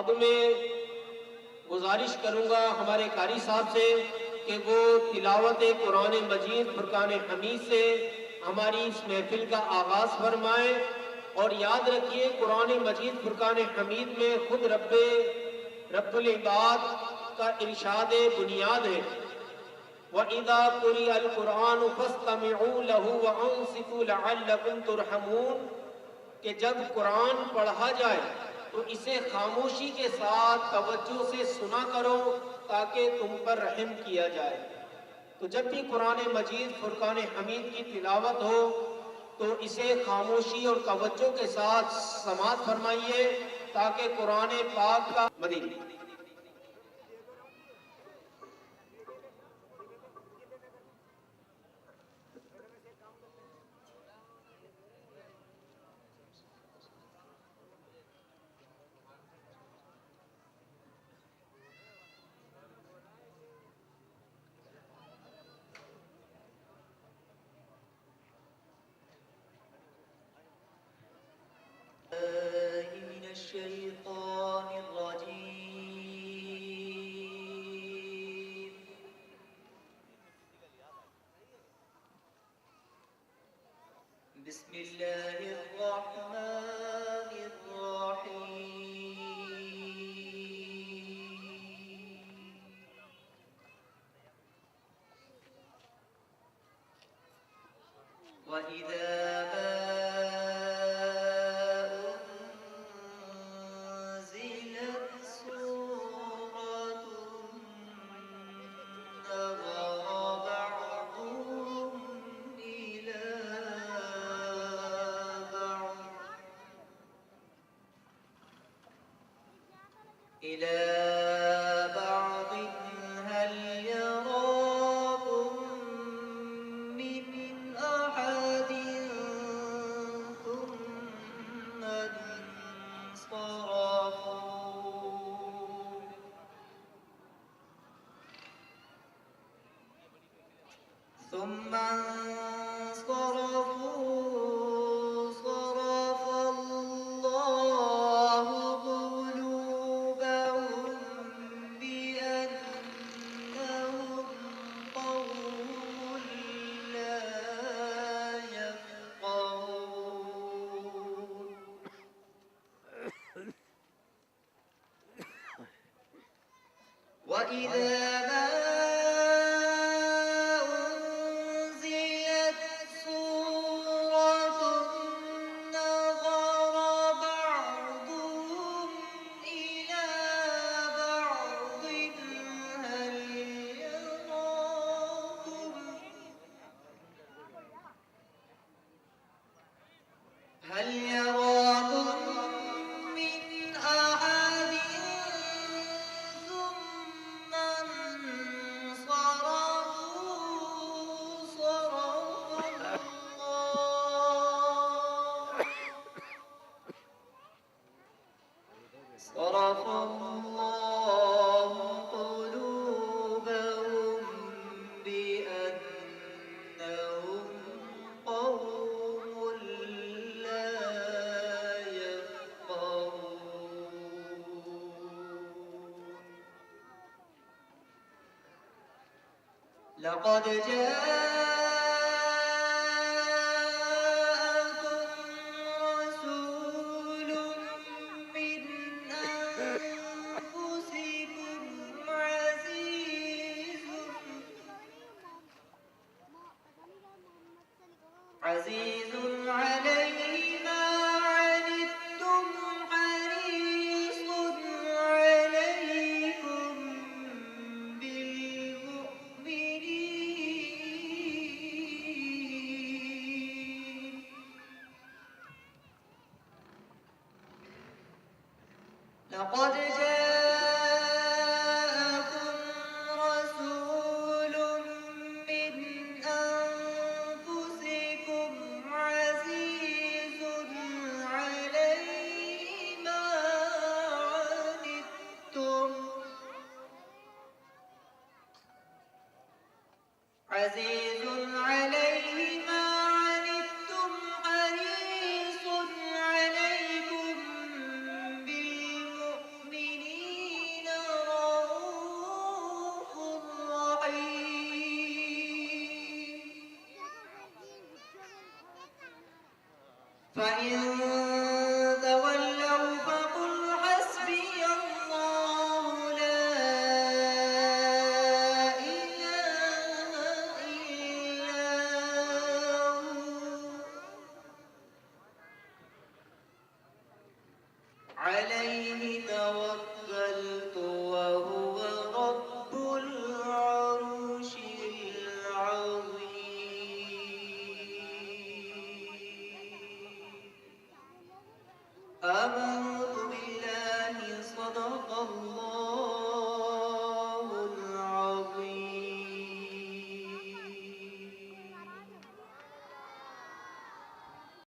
अब मैं गुजारिश करूंगा हमारे कारी साहब से कि वो तिलावत कुरान मजीद फुरकान हमीद से हमारी इस महफिल का आगाज़ फरमाएं। और याद रखिए कुरान मजीद फुरकान हमीद में खुद रब्बुल इबाद का इरशाद बुनियाद है, वइज़ा कुरिअल कुरान फस्तमिऊ लहू वअंसितू लअल्लकुम तुरहमून, कि जब कुरान पढ़ा जाए तो इसे खामोशी के साथ तवज्जो से सुना करो ताकि तुम पर रहम किया जाए। तो जब भी कुरान मजीद फुरकान हमीद की तिलावत हो तो इसे खामोशी और तवज्जो के साथ समाअत फरमाइए ताकि कुरान पाक का मदीन। من الشيطان الرجيم. بسم الله الرحمن الرحيم. وإذا إلى بعض هل يراكم من أحد ثم انصرفوا صرف الله قلوبهم بأنهم قوم لا يفقهون. وإذا ما أنزلت سورة نظر بعضهم إلى بعض هل يراكم من أحد ثم انصرفوا صرف الله قلوبهم بأنهم قوم لا يفقهون. لقد جاءكم رسول من أنفسكم عزيز عليه ما عنتم حريص عليكم بالمؤمنين. لقد جاءكم رسول من أنفسكم عزيز عليه ما عنتم حريص عليكم بالمؤمنين عليه توكلت وهو رب العرش العظيم.